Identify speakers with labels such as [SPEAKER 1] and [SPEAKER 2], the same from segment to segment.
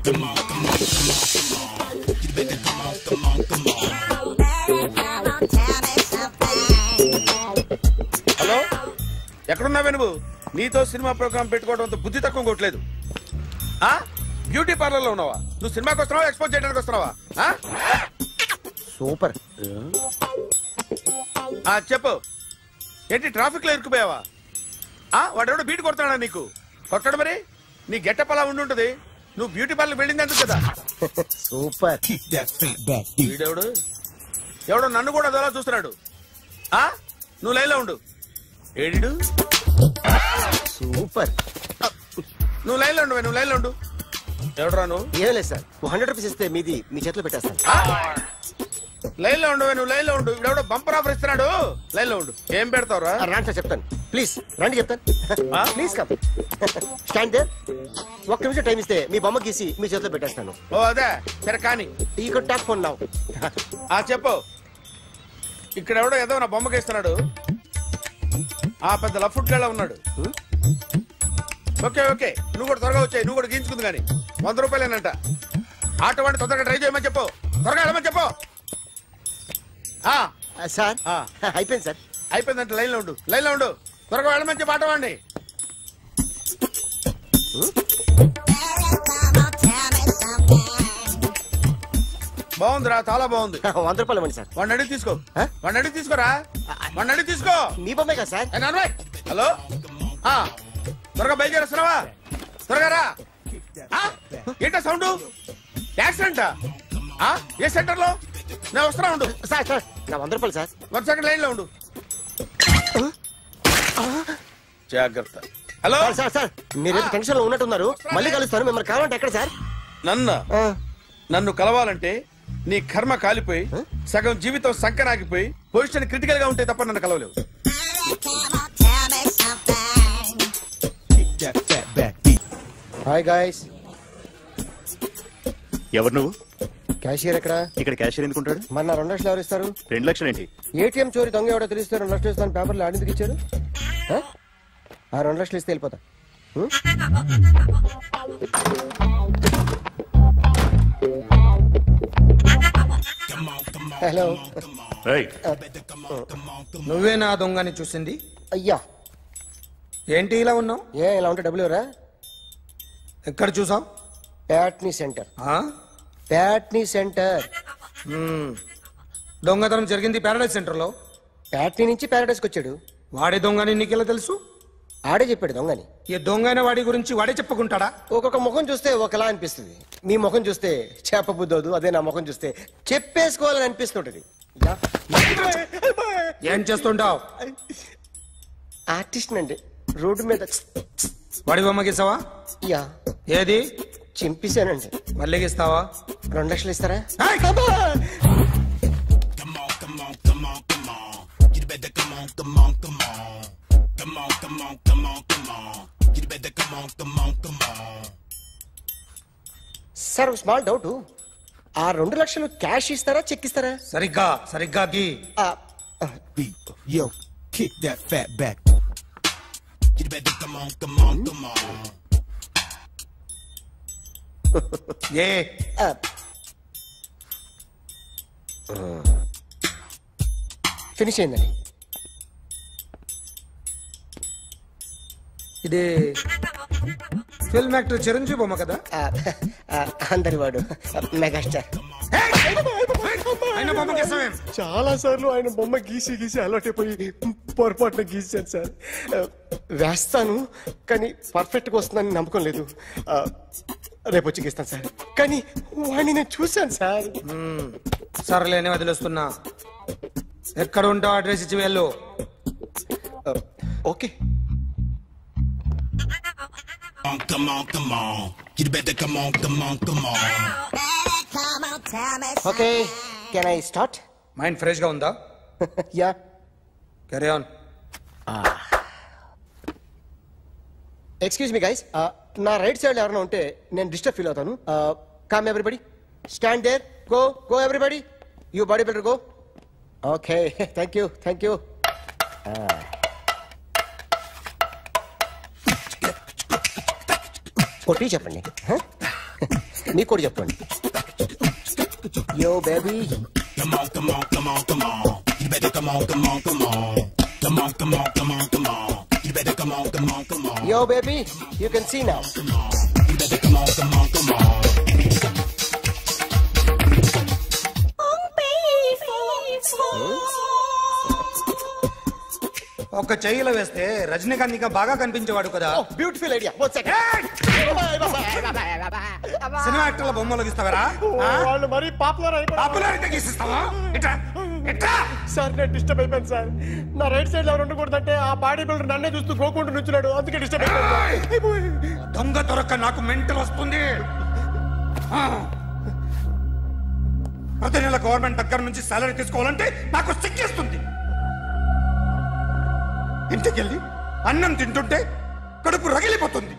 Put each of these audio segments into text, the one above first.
[SPEAKER 1] Hello, ఎక్కడున్నావే నువ్వు? నీతో cinema programme పెట్టుకోవడంతో బుద్ధి తక్కువ కొట్టలేదు. బ్యూటీ పార్లర్ లో ఉన్నావా? నువ్వు సినిమాకి వస్తున్నావా, ఎక్స్పోజ్ చేయడానికి వస్తున్నావా?
[SPEAKER 2] సూపర్.
[SPEAKER 1] చెప్పు, ఏంటి ట్రాఫిక్ లో ఇరుక్కుపోయావా? వాడెవడో బీట్ కొడతాడా నీకు? కొట్టాడు మరి. నీ గెట్టప్ అలా ఉండుంటది. నువ్వు బ్యూటీ పార్లర్ వెళ్ళింది ఎందుకు కదా?
[SPEAKER 2] సూపర్.
[SPEAKER 1] వీడెవడు? ఎవడో నన్ను కూడా అదోలా చూస్తున్నాడు. నువ్వు లైన్లో ఉండు. ఏడు
[SPEAKER 2] సూపర్.
[SPEAKER 1] నువ్వు లైన్లో ఉండు, నువ్వు లైన్లో ఉండు. ఎవడరా నువ్వు?
[SPEAKER 2] ఏం లేదు సార్, 100 రూపీస్ ఇస్తే మీది మీ చేతిలో పెట్టేస్తాను.
[SPEAKER 1] లైన్ లో ఉండు, నువ్వు లైన్ లో ఉండు. ఇవిడెవడో బంపర్ ఆఫర్ ఇస్తున్నాడు. లైన్ లో ఉండు. ఏం పెడతావురా?
[SPEAKER 2] రాండి సార్, చెప్తాను. ప్లీజ్ రండి, చెప్తాను. Please come. Stand there. ఒక్క నిమిషం టైం ఇస్తే మీ బొమ్మ గీసి మీ చేతిలో పెట్టేస్తాను.
[SPEAKER 1] ఓ అదే సరే, కానీ
[SPEAKER 2] ఈ కుడ్ టాక్ ఫోన్ నౌ.
[SPEAKER 1] చెప్పు. ఇక్కడ ఎవడో ఏదో నా బొమ్మకి ఇస్తున్నాడు. పెద్ద లఫుట్ గళ్ళ ఉన్నాడు. ఓకే ఓకే, నువ్వు కూడా త్వరగా వచ్చాయి. నువ్వు కూడా గీంచుకుంది కానీ 100 రూపాయలేనంట. ఆటో వాడిని తొందరగా ట్రై చేయమని చెప్పు. త్వరగా వెళ్ళమని చెప్పు.
[SPEAKER 2] సార్ అయిపోయింది సార్.
[SPEAKER 1] అయిపోయిందంటే లైన్ లో ఉండు, లైన్ లో ఉండు. త్వరగా వెళ్ళమని చెప్పు ఆటో వాడిని. బాగుందిరా, చాలా బాగుంది.
[SPEAKER 2] 100 రూపాయలు ఇవ్వండి సార్.
[SPEAKER 1] వాడిని అడిగి తీసుకో. వాడిని అడిగి తీసుకోరా. వాడిని అడిగి తీసుకో.
[SPEAKER 2] మీ బొమ్మే కదా సార్.
[SPEAKER 1] హలో, త్వరగా బయలుదేరేస్తున్నావా? త్వరగా రా. ఏంటా సౌండ్? యాక్సిడెంటా? ఏ సెంటర్ లో? నేను వస్తున్నా ఉండు.
[SPEAKER 2] సార్ సార్, నా 100 రూపాయలు సార్.
[SPEAKER 1] 1 సెకండ్ లైన్ లో ఉండు. జాగ్రత్త. హలో
[SPEAKER 2] సార్ సార్, మీరేదో టెన్షన్ లో ఉన్నట్టున్నారు. మళ్ళీ కలుస్తాను. మిమ్మల్ని కావాలంటే ఎక్కడ సార్?
[SPEAKER 1] నన్ను కలవాలంటే నీ కర్మ కాలిపోయి సగం జీవితం సంకనాగిపోయి పొజిషన్ క్రిటికల్ గా ఉంటే తప్ప నన్ను కలవలేవు.
[SPEAKER 2] Hi guys.
[SPEAKER 3] ఎవరు నువ్వు?
[SPEAKER 2] క్యాషియర్ ఎక్కడ?
[SPEAKER 3] ఇక్కడ క్యాషియర్ ఎందుకుంటాడు?
[SPEAKER 2] మన 2 లక్షలు ఎవరు ఇస్తారు?
[SPEAKER 3] 2 లక్షలు ఏంటి?
[SPEAKER 2] ఏటీఎం చోరీ దొంగ ఎవడో తెలిస్తే 2 లక్షలు ఇస్తాను పేపర్లు ఆడిందుకు ఇచ్చారు. 2 లక్షలు ఇస్తే వెళ్ళిపోతా. హలో.
[SPEAKER 4] నువ్వే నా దొంగని చూసింది?
[SPEAKER 2] అయ్యా,
[SPEAKER 4] ఏంటి ఇలా ఉన్నావు?
[SPEAKER 2] ఇలా ఉంటే డబ్బులు ఎవరా?
[SPEAKER 4] ఎక్కడ చూసావు?
[SPEAKER 2] ప్యాట్నీ సెంటర్. ప్యాట్నీ సెంటర్.
[SPEAKER 4] దొంగతనం జరిగింది ప్యారడైజ్ సెంటర్ లో.
[SPEAKER 2] ప్యాట్నీ నుంచి ప్యారడైజ్కి వచ్చాడు.
[SPEAKER 4] వాడే దొంగని నీకెలా తెలుసు?
[SPEAKER 2] ఆడే చెప్పాడు దొంగని.
[SPEAKER 4] ఈ దొంగైన వాడి గురించి వాడే చెప్పుకుంటాడా?
[SPEAKER 2] ఒక్కొక్క ముఖం చూస్తే ఒకలా అనిపిస్తుంది. మీ ముఖం చూస్తే చెప్పబుద్దోదు, అదే నా ముఖం చూస్తే చెప్పేసుకోవాలని అనిపిస్తుంటది.
[SPEAKER 4] ఏం చేస్తుంటావు?
[SPEAKER 2] ఆర్టిస్ట్ అండి. రోడ్డు మీద
[SPEAKER 4] వాడి బొమ్మ గీసావా?
[SPEAKER 2] యా.
[SPEAKER 4] ఏది?
[SPEAKER 2] చింపేశానండి.
[SPEAKER 4] మళ్ళీ గీస్తావా?
[SPEAKER 2] 2 లక్షలు ఇస్తారా? Sir, small doubt. ఆ 2 లక్షలు క్యాష్ ఇస్తారా, చెక్ ఇస్తారా?
[SPEAKER 4] సరిగ్గా గీ.
[SPEAKER 5] Yo, kick that fat back. You better come on.
[SPEAKER 4] A
[SPEAKER 2] finish అయిందండి.
[SPEAKER 4] ఇది ఫిల్మ్ యాక్టర్ చిరంజీవి బొమ్మ కదా?
[SPEAKER 2] అందరి వాడు మెగాస్టార్. చాలా సార్లు ఆయన బొమ్మ గీసి అలవాటైపోయి పొరపాటున గీసాను సార్. వేస్తాను కానీ పర్ఫెక్ట్ గా వస్తుందని నమ్మకం లేదు. రేపు వచ్చి గీస్తాను సార్. కానీ వాడిని నేను చూశాను సార్.
[SPEAKER 4] సర్లేని వదిలేస్తున్నా. ఎక్కడ ఉంటావు అడ్రస్ ఇచ్చి వెళ్ళు.
[SPEAKER 2] Okay.
[SPEAKER 5] Come on. You better come on.
[SPEAKER 2] Okay, can I start?
[SPEAKER 4] Mind fresh గా ఉందా?
[SPEAKER 2] Yeah.
[SPEAKER 4] Carry on.
[SPEAKER 2] Excuse me guys, నా రైట్ సైడ్ ఎవరైనా ఉంటే నేను డిస్టర్బ్ ఫీల్ అవుతాను. Come everybody, stand there. Go everybody. You body builder go. Okay, thank you. కొట్టి చెప్పండి. మీకు కూడా చెప్పండి. Yo baby.
[SPEAKER 5] Come on, come on, come on, come on. You better come on, come on, come on. Come on, come on, come on, come on. You better come on, come on, come on.
[SPEAKER 2] Yo baby, you can see now.
[SPEAKER 5] Come on. You better come on, come on, come on.
[SPEAKER 4] ఒక చెయ్యిలో వేస్తే రజనీకాంత్ ఇంకా బాగా కనిపించేవాడు కదా.
[SPEAKER 2] Beautiful idea.
[SPEAKER 4] Cinema యాక్టర్ల బొమ్మలు గీస్తావరా?
[SPEAKER 2] వాళ్ళు మరీ popular
[SPEAKER 4] popularity గీసిస్తావా?
[SPEAKER 2] Sir నేను disturb అయిపోయాను సార్. నా రైట్ సైడ్ ఎవరు ఉండకూడదంటే ఆ బాడీ బిల్డర్ నన్నే చూస్తూ గోకుంటూ నుంచున్నాడు, అందుకే డిస్టర్బ్ అయిపోయాను.
[SPEAKER 4] దొంగ దొరక్క నాకు మెంటల్ వస్తుంది. ప్రతి నెల గవర్నమెంట్ దగ్గర నుంచి సాలరీ తీసుకోవాలంటే నాకు సిగ్గేస్తుంది. ఇంటికెళ్ళి అన్నం తింటుంటే కడుపు రగిలిపోతుంది.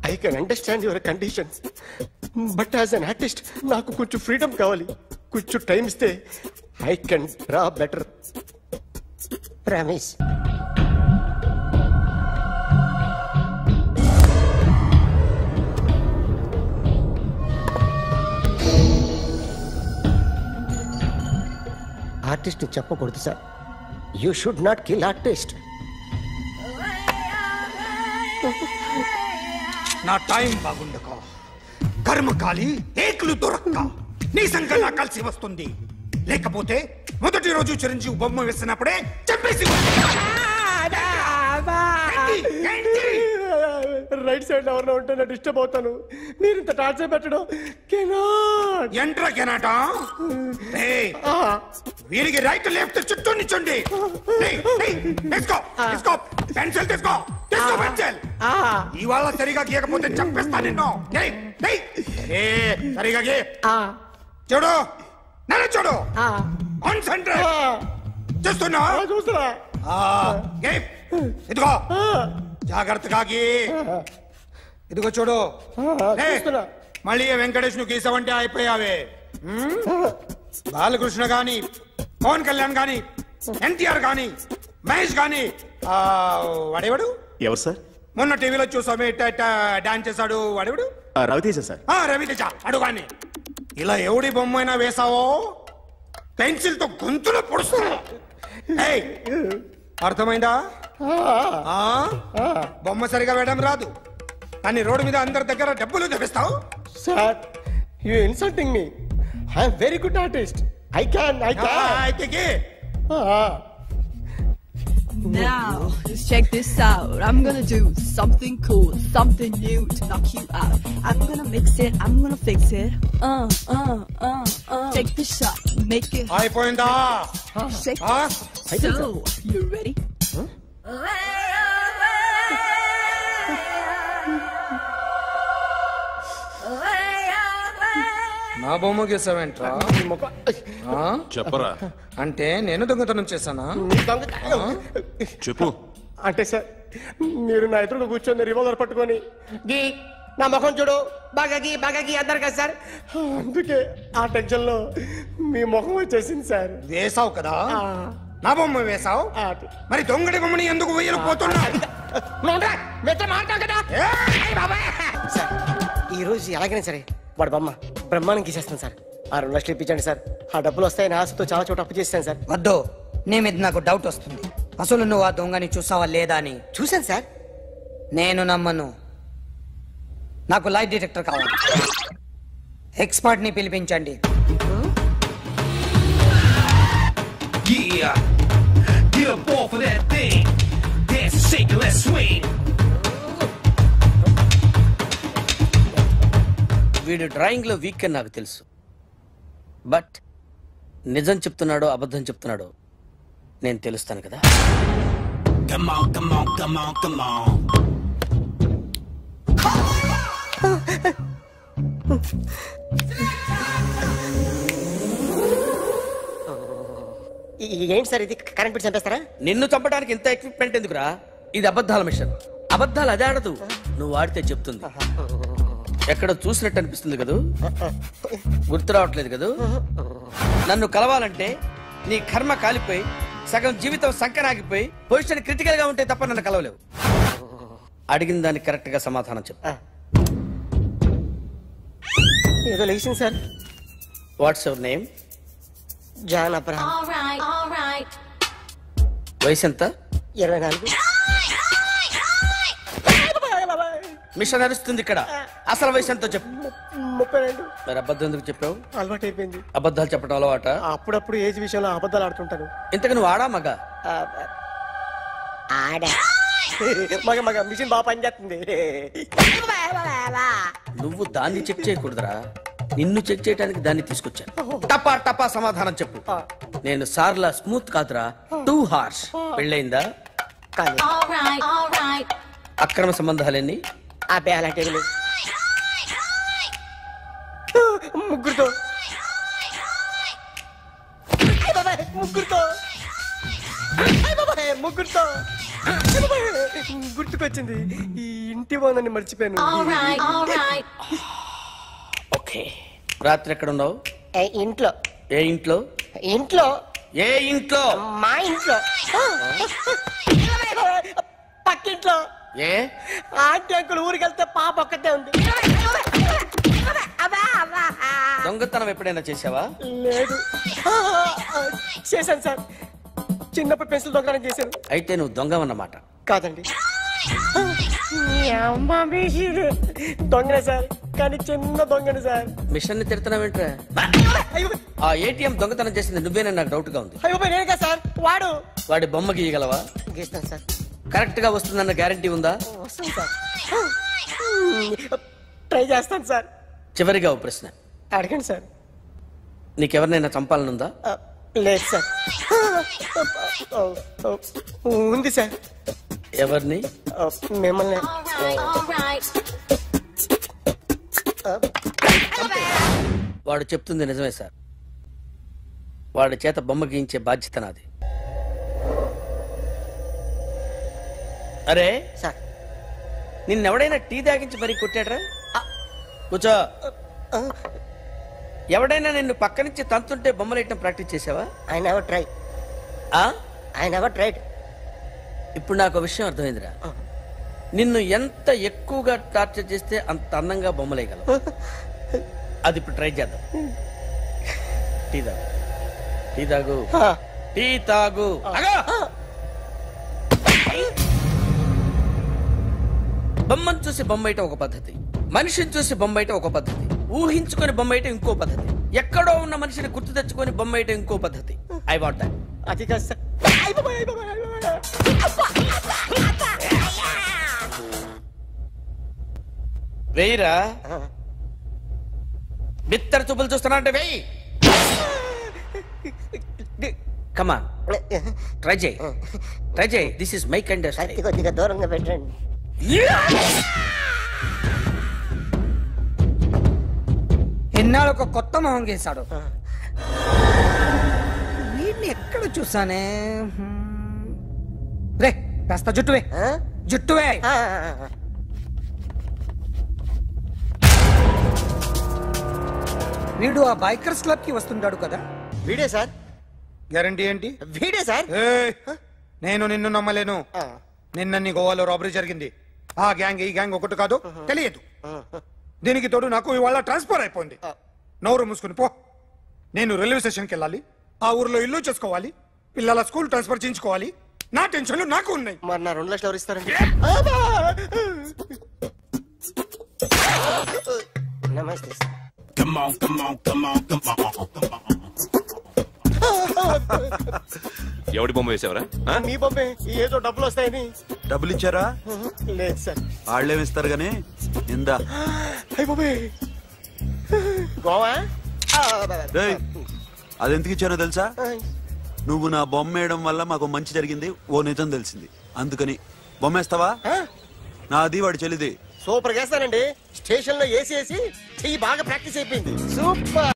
[SPEAKER 2] I can understand your conditions, but as an artist నాకు కొంచెం ఫ్రీడమ్ కావాలి. కొంచెం టైం ఇస్తే I can draw better. Promise. Artist చెప్పకూడదు sir. You should not kill artist.
[SPEAKER 4] నా టైం బాగుండక కర్మకాలి ఏకులు దొరక్క నీ సంకల్లా కలిసి వస్తుంది. లేకపోతే మొదటి రోజు చిరంజీవి బొమ్మ వేసినప్పుడే చెప్పేసి
[SPEAKER 2] రైట్ సైడ్ ఎవరిలో ఉంటే నేను డిస్టర్బ్ అవుతాను. మీరు ఇంత టార్చర్ పెట్టడం
[SPEAKER 4] ఎంట్రా కెనాట. వీరికి రైట్ లెఫ్ట్ చుట్టూ నిచ్చండి. పెన్సిల్ తీసుకో, పెన్సిల్. ఇవాళ సరిగా గీయకపోతే చంపేస్తా నిన్ను. సరిగా గీ. చూడు, నన్ను చూడు. కాన్సంట్రేట్ చూస్తున్నా.
[SPEAKER 2] చూస్తున్నా.
[SPEAKER 4] ఇదిగో జాగ్రత్తగా గీ. ఇదిగో చూడు. మళ్ళీ వెంకటేష్ ను గీసావంటే అయిపోయావే. బాలకృష్ణ గాని, పవన్ కళ్యాణ్ గాని, ఎన్టీఆర్ గాని, మహేష్ గాని, వాడేవాడు
[SPEAKER 3] ఎవరు సార్?
[SPEAKER 4] మొన్న టీవీలో చూసామే డాన్స్ చేశాడు వాడేవాడు?
[SPEAKER 3] రవితేజ సార్.
[SPEAKER 4] రవితేజ అడుగాని. ఇలా ఎవడి బొమ్మ అయినా వేసావో పెన్సిల్ తో గొంతులో పొడుస్తున్నా. అర్థమైందా? బొమ్మ సరిగా వేయడం రాదు కానీ రోడ్డు మీద అందరి దగ్గర డబ్బులు తెప్పిస్తావు.
[SPEAKER 2] Sir you insulting me. I am very good artist. I can.
[SPEAKER 6] Now, just check this out. I'm gonna do something cool, something new to knock you out. I'm gonna mix it, I'm gonna fix it. Take the shot, make it.
[SPEAKER 4] అయిపోయిందా?
[SPEAKER 6] Shake it. So, you ready?
[SPEAKER 4] నా బొమ్మ గీసావేంట్రా?
[SPEAKER 1] చెప్పరా.
[SPEAKER 4] అంటే నేను దొంగతనం చేశానా?
[SPEAKER 1] చెప్పు.
[SPEAKER 2] అంటే సార్ మీరు నా ఎదురుగా కూర్చొని రివాల్వర్ పట్టుకొని గీ నా ముఖం చూడు బాగా గీ అన్నారు కదా సార్. అందుకే ఆ టెన్షన్ లో మీ ముఖం వచ్చేసింది సార్.
[SPEAKER 4] వేసావు కదా, నా బొమ్మ వేసావు. మరి దొంగడి బొమ్మని ఎందుకు వేయకపోతున్నా?
[SPEAKER 2] సార్ ఈ రోజు ఎలాగైనా సరే వాడు బొమ్మ బ్రహ్మాండం గీసేస్తాను సార్. 6 లక్షలు ఇప్పించండి సార్. ఆ డబ్బులు వస్తాయని ఆశతో చాలా చోట అప్పు చేస్తాను సార్.
[SPEAKER 7] వద్దు, నీ మీద నాకు డౌట్ వస్తుంది. అసలు నువ్వు ఆ దొంగని చూసావా లేదా అని.
[SPEAKER 2] చూశాను సార్.
[SPEAKER 7] నేను నమ్మను. నాకు లైట్ డిటెక్టర్ కావాలి. ఎక్స్పర్ట్ ని పిలిపించండి.
[SPEAKER 5] Yeah, get up off of that thing. Dance and shake and let's swing.
[SPEAKER 8] వీడు డ్రాయింగ్ లో వీక్ అని నాకు తెలుసు. బట్ నిజం చెప్తున్నాడో అబద్ధం చెప్తున్నాడో నేను తెలుస్తాను కదా.
[SPEAKER 5] Come on, come on, come on, come on.
[SPEAKER 2] ఏంటి సార్ ఇది? కరెంట్ బిల్ చంపేస్తారా?
[SPEAKER 8] నిన్ను చంపడానికి ఇంత ఎక్విప్మెంట్ ఎందుకురా? ఇది అబద్ధాల మిషన్. అబద్ధాలు అదే ఆడదు, నువ్వు ఆడితే చెప్తుంది. ఎక్కడ చూసినట్టు అనిపిస్తుంది కదూ, గుర్తు రావట్లేదు కదూ. నన్ను కలవాలంటే నీ కర్మ కాలిపోయి సగం జీవితం సంకరాగిపోయి పొజిషన్ క్రిటికల్ గా ఉంటే తప్ప నన్ను కలవలేవు. అడిగిన దానికి కరెక్ట్ గా సమాధానం చెప్పు.
[SPEAKER 2] ఏదో లేచింది sir.
[SPEAKER 8] What's your name?
[SPEAKER 2] John Abraham.
[SPEAKER 8] వయసు ఎంత?
[SPEAKER 2] 24.
[SPEAKER 8] మిషన్ నడుస్తుంది ఇక్కడ. అసలు వయసు ఎంతో చెప్పు.
[SPEAKER 2] 32.
[SPEAKER 8] మరి అబద్ధం ఎందుకు చెప్పావు?
[SPEAKER 2] అలవాటు అయిపోయింది.
[SPEAKER 8] అబద్ధాలు చెప్పడం అలవాట?
[SPEAKER 2] అప్పుడప్పుడు ఏజ్ విషయంలో అబద్ధాలు ఆడుతుంటాను.
[SPEAKER 8] ఇంతకు నువ్వు ఆడా మగ?
[SPEAKER 2] ఆడా. మగ మగ మిషన్ బాగా పనిచేస్తుంది.
[SPEAKER 8] నువ్వు దాన్ని చెక్ చేయకూడదురా, నిన్ను చెక్ చేయడానికి దాన్ని తీసుకొచ్చాను. టపా టపా సమాధానం చెప్పు. నేను సార్లా స్మూత్ కాదురా, టూ హార్ష్. పెళ్ళయిందా? అక్రమ సంబంధాలన్నీ?
[SPEAKER 2] అబ్బాయి అలాంటి ముగ్గురుతో ముగ్గురుతో గుర్తుకొచ్చింది. ఈ ఇంటి బాగుందని మర్చిపోయాను.
[SPEAKER 8] ఓకే. రాత్రి ఎక్కడ ఉన్నావు?
[SPEAKER 2] ఇంట్లో.
[SPEAKER 8] ఏ ఇంట్లో?
[SPEAKER 2] ఇంట్లో.
[SPEAKER 8] ఏ ఇంట్లో?
[SPEAKER 2] మా ఇంట్లో. పక్కింట్లో.
[SPEAKER 8] ఏ
[SPEAKER 2] ఆంటీ అంకుల్ ఊరికి వెళ్తే పాప ఒక్కతే ఉంది.
[SPEAKER 8] దొంగతనం ఎప్పుడైనా చేసావా?
[SPEAKER 2] లేదు. చేశాను సార్, చిన్నప్పుడు పెన్సిల్ దొంగతనం చేశాను.
[SPEAKER 8] అయితే నువ్వు దొంగవన్నమాట.
[SPEAKER 2] కాదండి, దొంగనే సార్, కానీ చిన్న దొంగని సార్.
[SPEAKER 8] మిషన్ ని తిడుతున్నావేంట్రా? ఆ ఏటీఎం దొంగతనం చేసింది నువ్వేనని నాకు డౌట్ గా ఉంది.
[SPEAKER 2] అయ్యో నేనే సార్.
[SPEAKER 8] వాడి బొమ్మ గీయగలవా?
[SPEAKER 2] గీస్తాను సార్.
[SPEAKER 8] కరెక్ట్ గా వస్తుందన్న గ్యారంటీ ఉందా?
[SPEAKER 2] వస్తాను సార్, ట్రై చేస్తాను సార్.
[SPEAKER 8] చివరిగా ఓ ప్రశ్న
[SPEAKER 2] అడగండి సార్.
[SPEAKER 8] నీకెవరినైనా చంపాలనుందా?
[SPEAKER 2] లేదు సార్. ఉంది సార్.
[SPEAKER 8] ఎవరిని?
[SPEAKER 2] మిమ్మల్ని.
[SPEAKER 8] వాడు చెప్తుంది నిజమే సార్. వాడి చేత బొమ్మ గీయించే బాధ్యత నాది. అరే
[SPEAKER 2] సార్,
[SPEAKER 8] నిన్నెవడైనా టీ తాగించి మరీ కొట్టాడ్రా? కూర్చో. ఎవడైనా నిన్ను పక్క నుంచి తంతుంటే బొమ్మలేయటం ప్రాక్టీస్ చేసావా?
[SPEAKER 2] I never try. I never tried.
[SPEAKER 8] ఇప్పుడు నాకు విషయం అర్థమైందిరా. నిన్ను ఎంత ఎక్కువగా టార్చర్ చేస్తే అంత అందంగా బొమ్మలేయగలవు. అది ఇప్పుడు ట్రై చేద్దాం. టీ తాగు, టీ తాగు, టీ తాగు. బొమ్మను చూసి బొమ్మయటం ఒక పద్ధతి, మనిషిని చూసి బొమ్మయటం ఒక పద్ధతి, ఊహించుకొని బొమ్మయటం ఇంకో పద్ధతి, ఎక్కడో ఉన్న మనిషిని గుర్తు తెచ్చుకొని బొమ్మయటం ఇంకో పద్ధతి. I want that.
[SPEAKER 2] అది కాదు సార్.
[SPEAKER 8] వెయ్యిరా. బిత్తర చూపులు చూస్తున్నా అంటే వెయ్యి. కమాన్, ట్రై చేయి, ట్రై చేయి. This is my kind of style.
[SPEAKER 2] కొద్దిగా దూరంగా పెట్టండి.
[SPEAKER 7] ఎన్నాళ్ళు ఒక కొత్త మొహం గీశాడు. వీడిని ఎక్కడ చూసానే? రే కాస్త జుట్టువే, జుట్టువే. వీడు ఆ బైకర్స్ క్లబ్ కి వస్తుంటాడు కదా?
[SPEAKER 2] వీడే సార్.
[SPEAKER 4] గ్యారంటీ ఏంటి?
[SPEAKER 2] వీడే సార్.
[SPEAKER 4] నేను నిన్ను నమ్మలేను. నిన్న నీ గోవాలో రాబరీ జరిగింది. ఆ గ్యాంగ్ ఈ గ్యాంగ్ ఒకటి కాదు, తెలియదు. దీనికి తోడు నాకు ఇవాళ ట్రాన్స్ఫర్ అయిపోయింది. నోరు మూసుకుని పో. నేను రైల్వే స్టేషన్కి వెళ్ళాలి, ఆ ఊర్లో ఇల్లు చేసుకోవాలి, పిల్లల స్కూల్ ట్రాన్స్ఫర్ చేయించుకోవాలి. నా టెన్షన్లు నాకు ఉన్నాయి.
[SPEAKER 2] మరి నా 2 లక్షలు ఎవరు ఇస్తారండి? నమస్తే sir.
[SPEAKER 5] Come on, come on, come on, come on, come on.
[SPEAKER 3] ఎవడి బొమ్మ వేసావరా?
[SPEAKER 2] మీ బొమ్మే. ఏదో డబ్బులు వస్తాయని.
[SPEAKER 9] డబ్బులు ఇచ్చారా?
[SPEAKER 2] లేదు సార్.
[SPEAKER 9] వాళ్ళేమిస్తారు గానీ ఇందా.
[SPEAKER 2] గోవా
[SPEAKER 9] అదెందుకు ఇచ్చారో తెలుసా? నువ్వు నా బొమ్మ వేయడం వల్ల మాకు మంచి జరిగింది, ఓ నిజం తెలిసింది. అందుకని బొమ్మేస్తావా? నాది వాడి చెల్లిది.
[SPEAKER 2] సూపర్ చేస్తానండి. స్టేషన్ లో ఏసీ చెయ్యి బాగా ప్రాక్టీస్ అయిపోయింది. సూపర్.